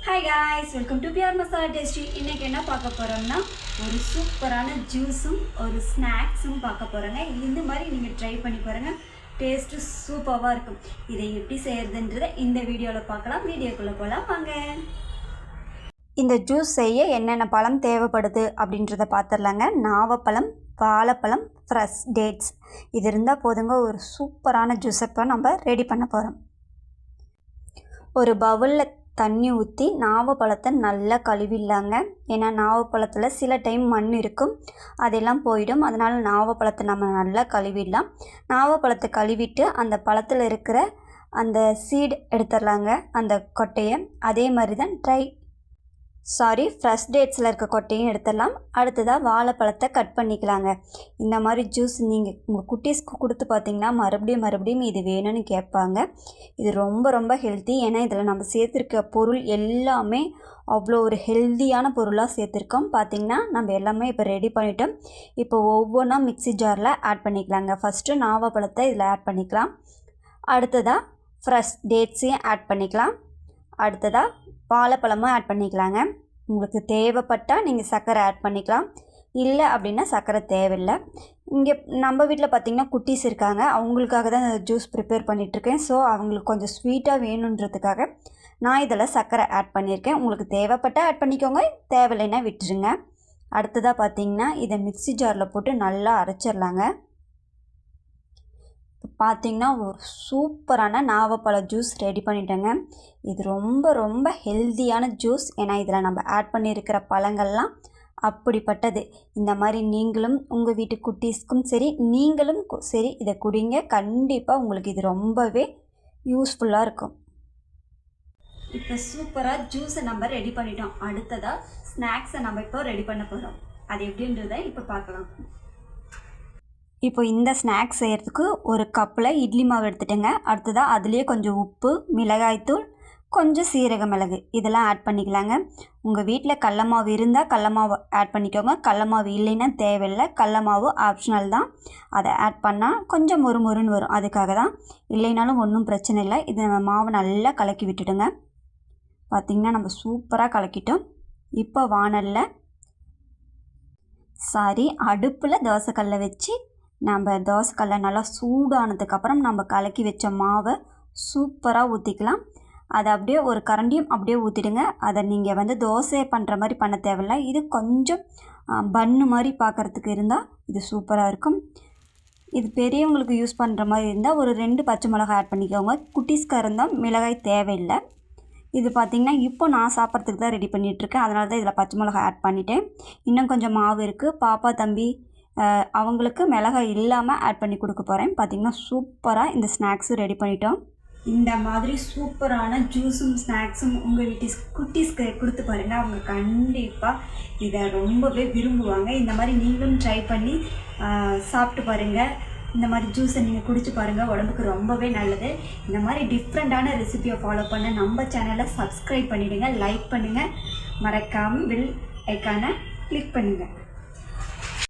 Hi guys, welcome to PR Masala Tasty. இன்னைக்கு என்ன பார்க்க போறோம்னா ஒரு சூப்பரான ஜூஸும் ஒரு ஸ்நாக்ஸும் பார்க்க போறோங்க. இந்த மாதிரி நீங்க ட்ரை பண்ணி பாருங்க. டேஸ்ட் சூப்பரா இருக்கும். இதை எப்படி செய்யறதுன்றதை இந்த வீடியோல பார்க்கலாம். வீடியோக்குள்ள போலாம் வாங்க. இந்த ஜூஸ் செய்ய என்னென்ன பழம் தேவைப்படுது அப்படின்றத பார்த்துடலாங்க. நாவப்பழம், வாழைப்பழம், ஃப்ரெஷ் டேட்ஸ் இது இருந்தால் போதுங்க. ஒரு சூப்பரான ஜூஸை இப்போ நம்ம ரெடி பண்ண போகிறோம். ஒரு பவுலில் தண்ணி ஊற்றி நாவப்பழத்தை நல்லா கழுவிடலாங்க. ஏன்னா நாவப்பழத்தில் சில டைம் மண் இருக்கும், அதெல்லாம் போயிடும். அதனால் நாவப்பழத்தை நம்ம நல்லா கழுவிடலாம். நாவப்பழத்தை கழுவிட்டு அந்த பழத்தில் இருக்கிற அந்த சீடு எடுத்துடலாங்க, அந்த கொட்டையை. அதே மாதிரி தான் ஃப்ரெஷ் டேட்ஸில் இருக்க கொட்டையும் எடுத்துடலாம். அடுத்ததாக வாழைப்பழத்தை கட் பண்ணிக்கலாங்க. இந்த மாதிரி ஜூஸ் நீங்கள் உங்கள் குட்டீஸ்க்கு கொடுத்து பார்த்தீங்கன்னா மறுபடியும் இது வேணும்னு கேட்பாங்க. இது ரொம்ப ஹெல்த்தி. ஏன்னா இதில் நம்ம சேர்த்துருக்க பொருள் எல்லாமே அவ்வளோ ஒரு ஹெல்த்தியான பொருளாக சேர்த்துருக்கோம். பார்த்திங்கன்னா நம்ம எல்லாமே இப்போ ரெடி பண்ணிட்டோம். இப்போ ஒவ்வொன்றா மிக்ஸி ஜாரில் ஆட் பண்ணிக்கலாங்க. ஃபஸ்ட்டு நாவப்பழத்தை இதில் ஆட் பண்ணிக்கலாம். அடுத்ததாக ஃப்ரெஷ் டேட்ஸையும் ஆட் பண்ணிக்கலாம். அடுத்ததாக வாழைப்பழமும் ஆட் பண்ணிக்கலாங்க. உங்களுக்கு தேவைப்பட்டால் நீங்கள் சர்க்கரை ஆட் பண்ணிக்கலாம், இல்லை அப்படின்னா சர்க்கரை தேவையில்லை. இங்கே நம்ம வீட்டில் பார்த்திங்கன்னா குட்டீஸ் இருக்காங்க, அவங்களுக்காக தான் ஜூஸ் ப்ரிப்பேர் பண்ணிகிட்ருக்கேன். ஸோ அவங்களுக்கு கொஞ்சம் ஸ்வீட்டாக வேணுன்றதுக்காக நான் இதில் சர்க்கரை ஆட் பண்ணியிருக்கேன். உங்களுக்கு தேவைப்பட்டால் ஆட் பண்ணிக்கோங்க, தேவையில்லைன்னா விட்டுருங்க. அடுத்ததாக பார்த்திங்கன்னா இதை மிக்ஸி ஜாரில் போட்டு நல்லா அரைச்சிடலாங்க. பார்த்திங்கன்னா ஒரு சூப்பரான நாவப்பழ ஜூஸ் ரெடி பண்ணிட்டேங்க. இது ரொம்ப ஹெல்த்தியான ஜூஸ். ஏன்னா இதில் நம்ம ஆட் பண்ணியிருக்கிற பழங்கள்லாம் அப்படிப்பட்டது. இந்த மாதிரி நீங்களும் உங்கள் வீட்டு குட்டீஸ்க்கும் சரி, நீங்களும் சரி இதை குடிங்க. கண்டிப்பாக உங்களுக்கு இது ரொம்பவே யூஸ்ஃபுல்லாக இருக்கும். இப்போ சூப்பராக ஜூஸை நம்ம ரெடி பண்ணிட்டோம். அடுத்ததாக ஸ்நாக்ஸை நம்ம இப்போ ரெடி பண்ண போகிறோம். அது எப்படின்றத இப்போ பார்க்கலாம். இப்போ இந்த ஸ்நாக்ஸ் செய்கிறதுக்கு ஒரு கப்பில் இட்லி மாவு எடுத்துட்டேங்க. அடுத்ததாக அதுலேயே கொஞ்சம் உப்பு, மிளகாய்த்தூள், கொஞ்சம் சீரக மிளகு இதெல்லாம் ஆட் பண்ணிக்கலாங்க. உங்கள் வீட்டில் கடல மாவு இருந்தால் கடல மாவு ஆட் பண்ணிக்கோங்க. கடல மாவு இல்லைன்னா தேவையில்லை. கடல மாவு ஆப்ஷனல் தான். அதை ஆட் பண்ணால் கொஞ்சம் மொறுன்னு வரும், அதுக்காக தான். இல்லைனாலும் ஒன்றும் பிரச்சனை இல்லை. இது நம்ம மாவை நல்லா கலக்கி விட்டுடுங்க. பார்த்திங்கன்னா நம்ம சூப்பராக கலக்கிட்டோம். இப்போ அடுப்பில் தோசைக்கல்லை வச்சு நம்ம தோசைக்கல்லை நல்லா சூடானதுக்கப்புறம் நம்ம கலக்கி வச்ச மாவை சூப்பராக ஊற்றிக்கலாம். அதை அப்படியே ஒரு கரண்டியும் அப்படியே ஊற்றிடுங்க. அதை நீங்கள் தோசை பண்ணுற மாதிரி பண்ண தேவையில்லை. இது கொஞ்சம் பன்னு மாதிரி பார்க்குறதுக்கு இருந்தால் இது சூப்பராக இருக்கும். இது பெரியவங்களுக்கு யூஸ் பண்ணுற மாதிரி இருந்தால் ஒரு 2 பச்சை மிளகாய் ஆட் பண்ணிக்கோங்க. குட்டீஸ்க்காக இருந்தால் மிளகாய் தேவையில்லை. இது பார்த்திங்கன்னா இப்போ நான் சாப்பிட்றதுக்கு தான் ரெடி பண்ணிகிட்ருக்கேன், அதனால தான் இதில் பச்சை மிளகாய் ஆட் பண்ணிட்டேன். இன்னும் கொஞ்சம் மாவு இருக்குது. பாப்பா தம்பி அவங்களுக்கு மிளகாய் இல்லாமல் ஆட் பண்ணி கொடுக்க போகிறேன். பார்த்திங்கன்னா சூப்பராக இந்த ஸ்நாக்ஸும் ரெடி பண்ணிட்டோம். இந்த மாதிரி சூப்பரான ஜூஸும் ஸ்நாக்ஸும் உங்கள் குட்டீஸ்க்கு கொடுத்து பாருங்கள். அவங்க கண்டிப்பாக இதை ரொம்பவே விரும்புவாங்க. இந்த மாதிரி நீங்களும் ட்ரை பண்ணி சாப்பிட்டு பாருங்கள். இந்த மாதிரி ஜூஸை நீங்கள் குடிச்சு பாருங்கள், உடம்புக்கு ரொம்பவே நல்லது. இந்த மாதிரி டிஃப்ரெண்ட்டான ரெசிபியை ஃபாலோ பண்ண நம்ம சேனலை சப்ஸ்கிரைப் பண்ணிவிடுங்க, லைக் பண்ணுங்கள், மறக்காமல் பெல் ஐக்கானை கிளிக் பண்ணுங்கள்.